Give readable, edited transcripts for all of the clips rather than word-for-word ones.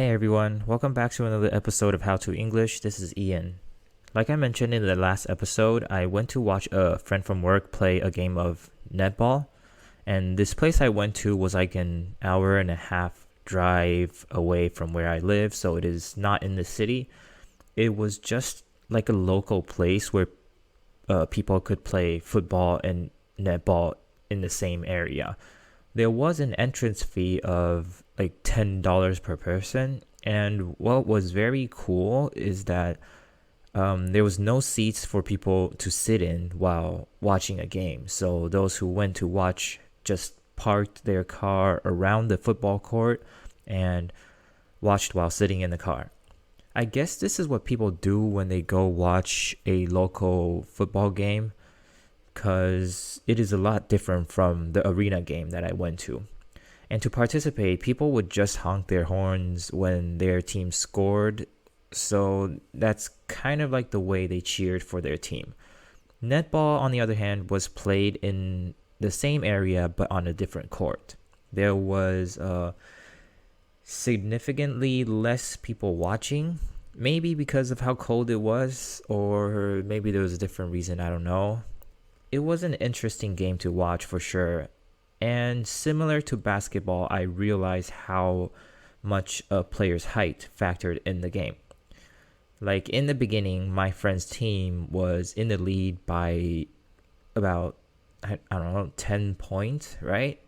Hey everyone, welcome back to another episode of How to English. This is Ian. Like I mentioned in the last episode, I went to watch a friend from work play a game of netball. And this place I went to was like an hour and a half drive away from where I live, so it is not in the city. It was just like a local place where people could play football and netball in the same area. There was an entrance fee of like $10 per person, and what was very cool is that there was no seats for people to sit in while watching a game. So those who went to watch just parked their car around the football court and watched while sitting in the car. I guess this is what people do when they go watch a local football game, because it is a lot different from the arena game that I went to. And to participate, people would just honk their horns when their team scored, so that's kind of like the way they cheered for their team. Netball, on the other hand, was played in the same area but on a different court. There was significantly less people watching, maybe because of how cold it was, or maybe there was a different reason, I don't know. It was an interesting game to watch for sure. And similar to basketball, I realized how much a player's height factored in the game. Like in the beginning, my friend's team was in the lead by about, I don't know, 10 points, right?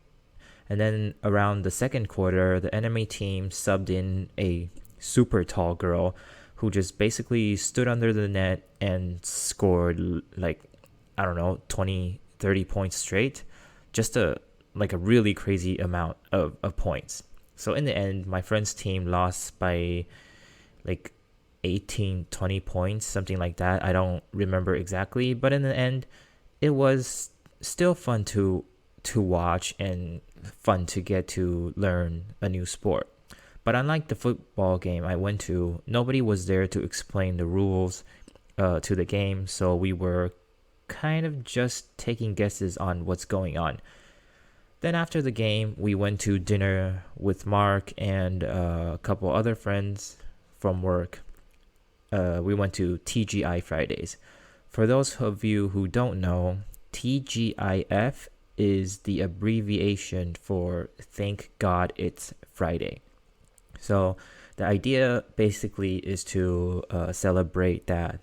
And then around the second quarter, the enemy team subbed in a super tall girl who just basically stood under the net and scored like, I don't know, 20, 30 points straight. Just a really crazy amount of points. So in the end, my friend's team lost by like 18, 20 points, something like that. I don't remember exactly, but in the end, it was still fun to watch and fun to get to learn a new sport. But unlike the football game I went to, nobody was there to explain the rules to the game, so we were kind of just taking guesses on what's going on. Then after the game, we went to dinner with Mark and a couple other friends from work. We went to Tgi Fridays. For those of you who don't know, TGIF is the abbreviation for Thank God It's Friday. So the idea basically is to celebrate that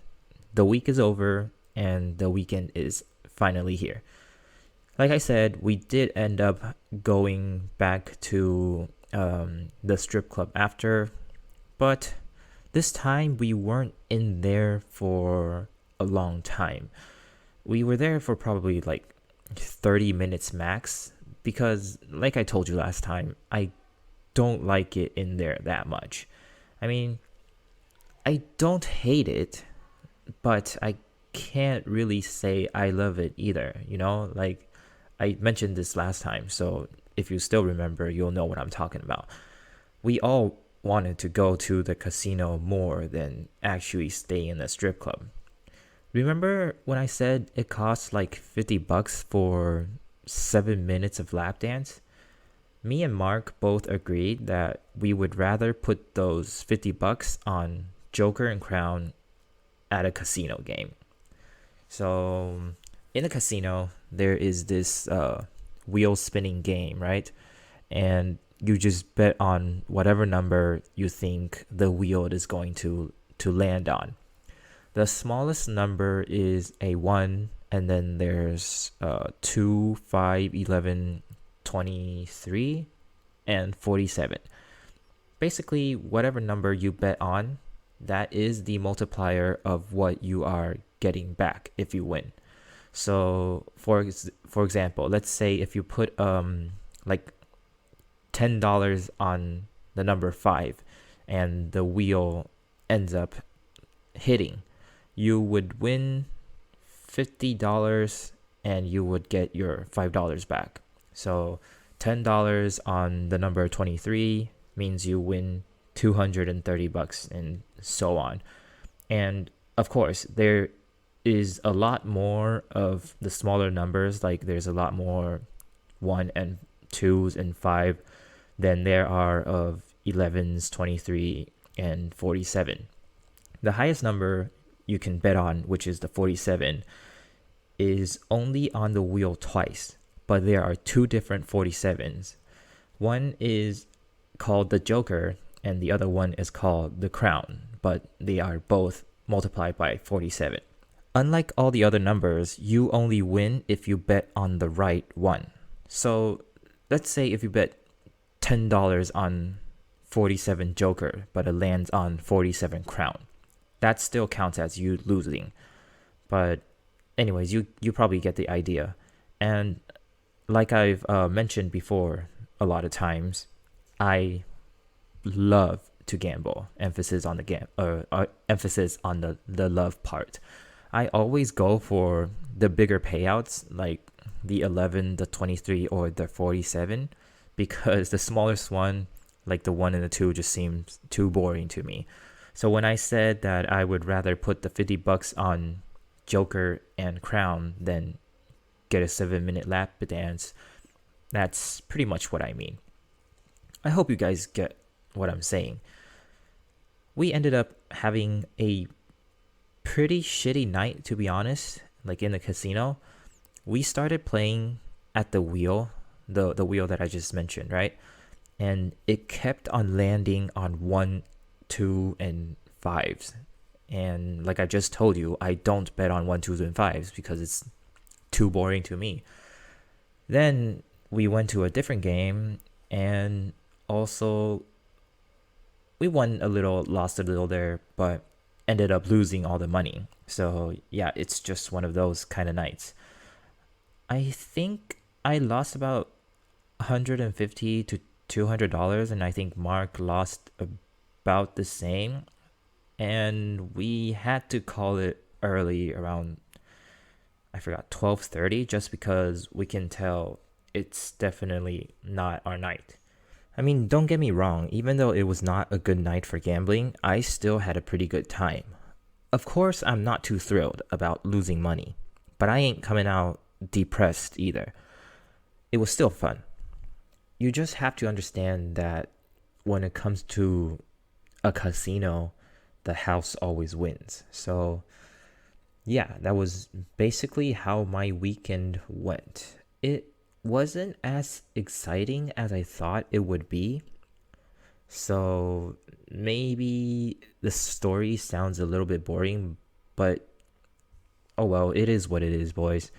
the week is over and the weekend is finally here. Like I said, we did end up going back to the strip club after, but this time we weren't in there for a long time. We were there for probably like 30 minutes max, because like I told you last time, I don't like it in there that much. I mean, I don't hate it, but I can't really say I love it either, like I mentioned this last time, so if you still remember, you'll know what I'm talking about. We all wanted to go to the casino more than actually stay in the strip club. Remember when I said it costs like $50 for 7 minutes of lap dance? Me and Mark both agreed that we would rather put those $50 on Joker and Crown at a casino game. So in the casino, there is this wheel spinning game, right? And you just bet on whatever number you think the wheel is going to land on. The smallest number is a 1, and then there's 2, 5, 11, 23, and 47. Basically, whatever number you bet on, that is the multiplier of what you are getting back if you win. So for example, let's say if you put like $10 on the number 5 and the wheel ends up hitting, you would win $50 and you would get your $5 back. So $10 on the number 23 means you win $230 and so on. And of course, there is a lot more of the smaller numbers, like there's a lot more 1 and 2s and 5 than there are of 11s, 23, and 47. The highest number you can bet on, which is the 47, is only on the wheel twice, but there are two different 47s. One is called the Joker, and the other one is called the Crown, but they are both multiplied by 47. Unlike all the other numbers, you only win if you bet on the right one. So let's say if you bet $10 on 47 Joker, but it lands on 47 Crown. That still counts as you losing. But anyways, you probably get the idea. And like I've mentioned before a lot of times, I love to gamble. Emphasis on the love part. I always go for the bigger payouts, like the 11, the 23, or the 47, because the smallest one, like the 1 and the 2, just seems too boring to me. So when I said that I would rather put the $50 on Joker and Crown than get a 7-minute lap dance, that's pretty much what I mean. I hope you guys get what I'm saying. We ended up having a pretty shitty night, to be honest, like in the casino. We started playing at the wheel, the wheel that I just mentioned, right? And it kept on landing on 1, 2, and 5s. And like I just told you, I don't bet on 1, 2s, and 5s because it's too boring to me. Then we went to a different game, and also we won a little, lost a little there, but ended up losing all the money. So yeah, it's just one of those kind of nights. I think I lost about $150 to $200, and I think Mark lost about the same. And we had to call it early, around, I forgot, 12:30, just because we can tell it's definitely not our night. I mean, don't get me wrong, even though it was not a good night for gambling, I still had a pretty good time. Of course, I'm not too thrilled about losing money, but I ain't coming out depressed either. It was still fun. You just have to understand that when it comes to a casino, the house always wins. So yeah, that was basically how my weekend went. It wasn't as exciting as I thought it would be. So maybe the story sounds a little bit boring, but oh well, it is what it is, boys.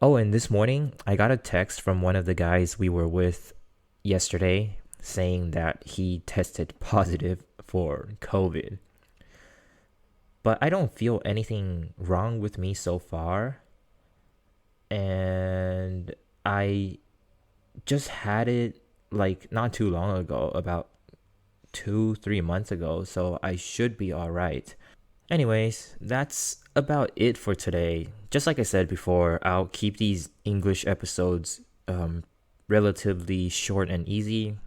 Oh, and this morning I got a text from one of the guys we were with yesterday saying that he tested positive for COVID. But I don't feel anything wrong with me so far. And I just had it like not too long ago, about 2-3 months ago, so I should be alright. Anyways, that's about it for today. Just like I said before, I'll keep these English episodes relatively short and easy.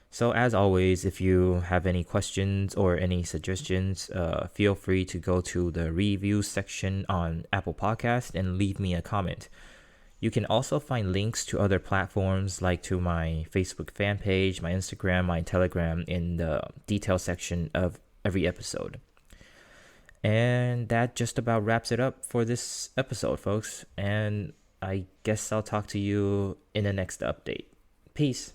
So as always, if you have any questions or any suggestions, feel free to go to the review section on Apple Podcast and leave me a comment. You can also find links to other platforms, like to my Facebook fan page, my Instagram, my Telegram, in the detail section of every episode. And that just about wraps it up for this episode, folks. And I guess I'll talk to you in the next update. Peace.